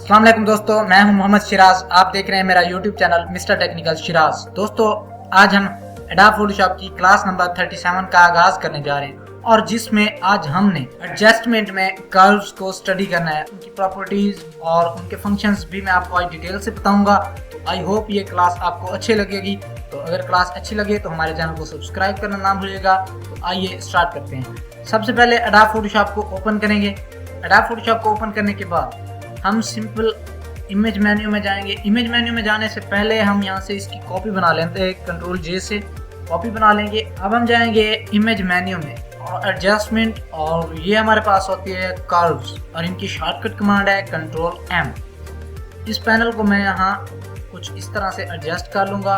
अस्सलाम वालेकुम दोस्तों, मैं हूं मोहम्मद शिराज। आप देख रहे हैं मेरा YouTube channel mister technical Siraj. दोस्तों, आज हम एडोब फोटोशॉप की क्लास नंबर 37 का आगाज करने जा रहे हैं और जिसमें आज हमने एडजस्टमेंट में कर्व्स को स्टडी करना है, उनकी प्रॉपर्टीज और उनके फंक्शंस भी मैं आपको आज डिटेल से बताऊंगा। तो आई होप ये क्लास आपको अच्छी लगेगी। तो अगर क्लास अच्छी लगे तो हमारे चैनल को सब्सक्राइब करना ना भूलिएगा। तो आइए स्टार्ट करते हैं। सबसे पहले एडोब फोटोशॉप को ओपन करेंगे। एडोब फोटोशॉप को ओपन करने के बाद हम सिंपल इमेज मेन्यू में जाएंगे। इमेज मेन्यू में जाने से पहले हम यहाँ से इसकी कॉपी बना लेते हैं, कंट्रोल जे से कॉपी बना लेंगे। अब हम जाएंगे इमेज मेन्यू में और एडजस्टमेंट, और ये हमारे पास होती है कर्व्स और इनकी शॉर्टकट कमांड है कंट्रोल एम। इस पैनल को मैं यहाँ कुछ इस तरह से एडजस्ट कर लूँगा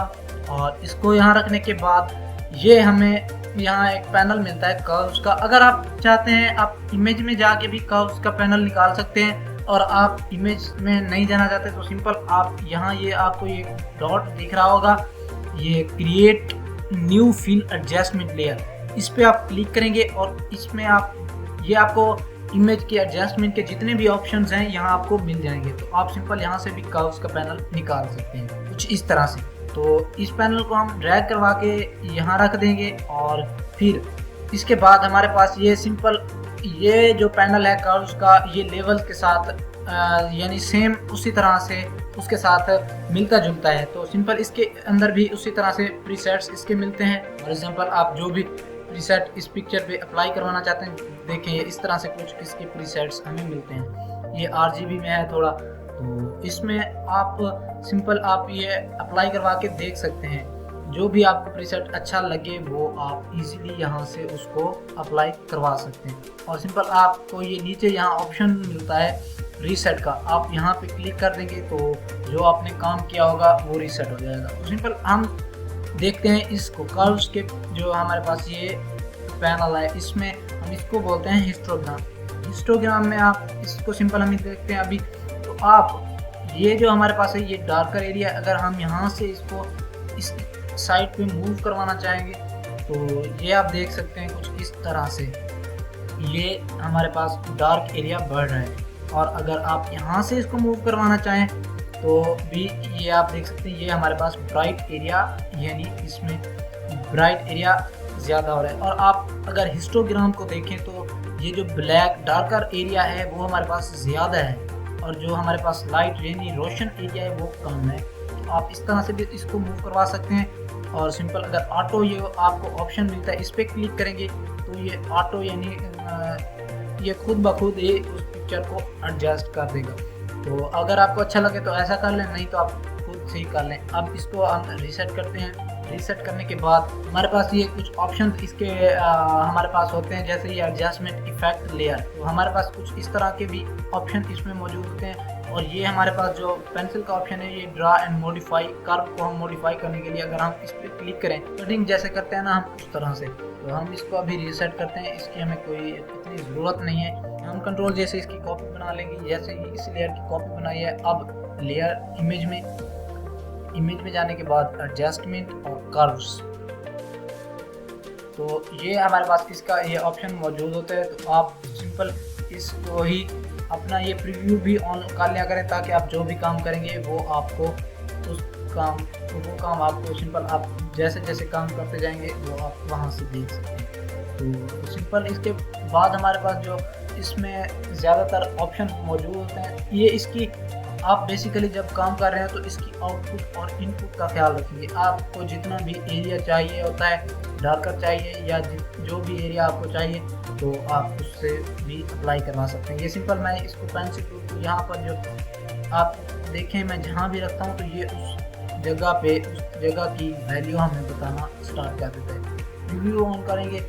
और इसको यहाँ रखने के बाद ये हमें यहाँ एक पैनल मिलता है कर्व्स का। अगर आप चाहते हैं आप इमेज में जाके भी कर्व्स का पैनल निकाल सकते हैं, और आप इमेज में नहीं जाना चाहते तो सिंपल आप यहाँ ये आपको ये डॉट दिख रहा होगा, ये create new fill adjustment layer, इस पे आप क्लिक करेंगे और इसमें आप ये आपको इमेज के एडजस्टमेंट के जितने भी ऑप्शंस हैं यहाँ आपको मिल जाएंगे। तो आप सिंपल यहाँ से भी कर्व्स का पैनल निकाल सकते हैं कुछ इस तरह से। तो इस पैनल को हम ड्रैग करवा के यहाँ रख देंगे और फिर इसके बाद हमारे पास ये सिंपल ये जो पैनल है कर्व्स का, ये लेवल के साथ यानी सेम उसी तरह से उसके साथ मिलता जुलता है। तो सिंपल इसके अंदर भी उसी तरह से प्रीसेट्स इसके मिलते हैं। फॉर एग्जांपल आप जो भी प्रीसेट इस पिक्चर पे अप्लाई करवाना चाहते हैं, देखें इस तरह से कुछ इसके प्रीसेट्स हमें मिलते हैं। ये RGB में है थोड़ा, तो इसमें आप सिंपल आप ये अप्लाई करवा के देख सकते हैं। जो भी आपको प्रीसेट अच्छा लगे वो आप इजीली यहाँ से उसको अप्लाई करवा सकते हैं। और सिंपल आपको ये नीचे यहाँ ऑप्शन मिलता है रीसेट का, आप यहाँ पे क्लिक कर देंगे तो जो आपने काम किया होगा वो रीसेट हो जाएगा। तो सिंपल हम देखते हैं इसको कर्व्स के जो हमारे पास ये पैनल है, इसमें हम इसको बोलते हैं हिस्टोग्राम। हिस्टोग्राम में आप इसको सिंपल हम देखते हैं अभी। तो आप ये जो हमारे पास है ये डार्कर एरिया, अगर हम यहाँ से इसको इस साइड पे मूव करवाना चाहेंगे तो ये आप देख सकते हैं कुछ इस तरह से ये हमारे पास डार्क एरिया बढ़ रहा है। और अगर आप यहाँ से इसको मूव करवाना चाहें तो भी ये आप देख सकते हैं ये हमारे पास ब्राइट एरिया, यानी इसमें ब्राइट एरिया ज़्यादा हो रहा है। और आप अगर हिस्टोग्राम को देखें तो ये जो ब्लैक डार्कर एरिया है वो हमारे पास ज़्यादा है और जो हमारे पास लाइट यानी रोशन एरिया है वो कम है। तो आप इस तरह से भी इसको मूव करवा सकते हैं। और सिंपल अगर ऑटो ये आपको ऑप्शन मिलता है, इस पर क्लिक करेंगे तो ये ऑटो यानी ये खुद ब खुद ये उस पिक्चर को एडजस्ट कर देगा। तो अगर आपको अच्छा लगे तो ऐसा कर लें, नहीं तो आप खुद से ही कर लें। अब इसको हम रीसेट करते हैं। रीसेट करने के बाद हमारे पास ये कुछ ऑप्शन इसके हमारे पास होते हैं, जैसे ये एडजस्टमेंट इफेक्ट लेयर। तो हमारे पास कुछ इस तरह के भी ऑप्शन इसमें मौजूद होते हैं। और ये हमारे पास जो पेंसिल का ऑप्शन है, ये ड्रा एंड मॉडिफाई, कर्व को हम मॉडिफाई करने के लिए अगर हम इस पर क्लिक करें, कटिंग जैसे करते हैं ना हम उस तरह से, तो हम इसको अभी रीसेट करते हैं। इसकी हमें कोई इतनी ज़रूरत नहीं है। हम कंट्रोल जैसे इसकी कॉपी बना लेंगे, जैसे इस लेयर की कॉपी बनाई है। अब लेयर इमेज में जाने के बाद एडजस्टमेंट और कर्व्स, तो ये हमारे पास इसका ये ऑप्शन मौजूद होता है। तो आप सिंपल इसको ही अपना ये प्रीव्यू भी ऑन कर लिया करें, ताकि आप जो भी काम करेंगे वो आपको वो काम आपको सिंपल आप जैसे जैसे काम करते जाएंगे वो आप वहाँ से देख सकते हैं। तो सिंपल इसके बाद हमारे पास जो इसमें ज़्यादातर ऑप्शन मौजूद होते हैं, ये इसकी आप बेसिकली जब काम कर रहे हैं तो इसकी आउटपुट और इनपुट का ख्याल रखेंगे। आपको जितना भी एरिया चाहिए होता है, डार्कर चाहिए या जो भी एरिया आपको चाहिए, तो आप उससे भी अप्लाई करवा सकते हैं। ये सिंपल मैं इसको पेंसिल टूल को यहाँ पर जो आप देखें मैं जहाँ भी रखता हूँ तो ये उस जगह पे उस जगह की वैल्यू हमें बताना स्टार्ट कर देता है। रिव्यू ऑन करेंगे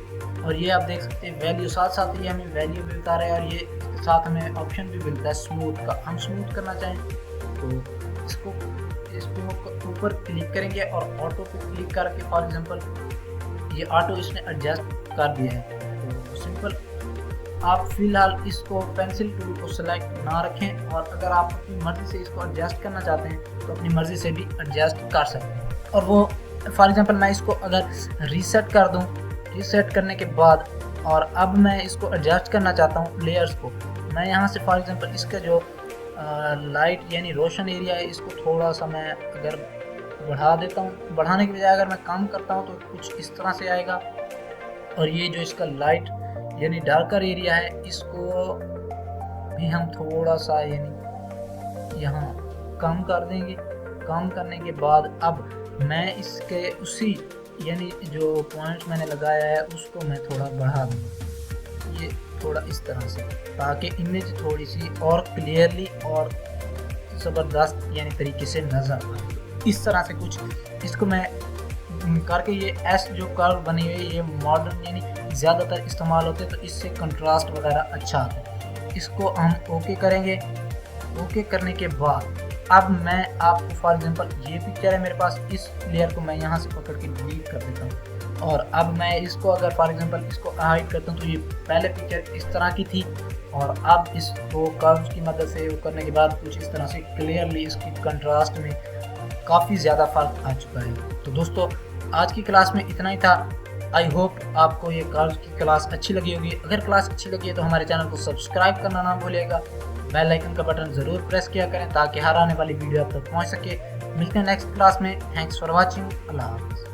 और ये आप देख सकते हैं वैल्यू, साथ साथ ये हमें वैल्यू भी बता रहा है। और ये साथ हमें ऑप्शन भी मिलता है स्मूथ का। हम स्मूथ करना चाहें तो इसको ऊपर क्लिक करेंगे और ऑटो पे क्लिक करके, फॉर एग्जांपल ये ऑटो इसने एडजस्ट कर दिया है। तो सिंपल आप फिलहाल इसको पेंसिल टूल को सेलेक्ट ना रखें, और अगर आप अपनी मर्ज़ी से इसको एडजस्ट करना चाहते हैं तो अपनी मर्ज़ी से भी एडजस्ट कर सकते हैं। और वो फॉर एग्जांपल मैं इसको अगर रीसेट कर दूं, रीसेट करने के बाद और अब मैं इसको एडजस्ट करना चाहता हूँ लेयर्स को, मैं यहाँ से फॉर एग्जांपल इसका जो लाइट यानी रोशन एरिया है, इसको थोड़ा सा मैं अगर बढ़ा देता हूँ, बढ़ाने की बजाय अगर मैं कम करता हूँ तो कुछ इस तरह से आएगा। और ये जो इसका लाइट यानी डार्कर एरिया है, इसको भी हम थोड़ा सा यानी यहाँ कम कर देंगे। कम करने के बाद अब मैं इसके उसी यानी जो पॉइंट्स मैंने लगाया है उसको मैं थोड़ा बढ़ा दूँगा, ये थोड़ा इस तरह से, ताकि इमेज थोड़ी सी और क्लियरली और ज़बरदस्त यानी तरीके से नज़र आए। इस तरह से कुछ इसको मैं करके, ये एस जो कर्व बनी हुई है ये मॉडर्न यानी ज़्यादातर इस्तेमाल होते हैं, तो इससे कंट्रास्ट वगैरह अच्छा आता है। इसको हम ओके करेंगे। ओके करने के बाद अब मैं आपको फॉर एग्जांपल ये पिक्चर है मेरे पास, इस लेयर को मैं यहाँ से पकड़ के डिलीट कर देता हूँ। और अब मैं इसको अगर फॉर एग्जांपल इसको हाइड करता हूँ तो ये पहले पिक्चर इस तरह की थी, और अब इसको कर्व्स की मदद से करने के बाद कुछ इस तरह से क्लियरली इसकी कंट्रास्ट में काफ़ी ज़्यादा फ़र्क आ चुका है। तो दोस्तों आज की क्लास में इतना ही था। आई होप आपको ये कर्व्स की क्लास अच्छी लगी होगी। अगर क्लास अच्छी लगी है तो हमारे चैनल को सब्सक्राइब करना ना भूलिएगा। बेल आइकन का बटन ज़रूर प्रेस किया करें ताकि हर आने वाली वीडियो आप तक पहुंच सके। मिलते हैं नेक्स्ट क्लास में। Thanks for watching. अल्लाह हाफ़िज़।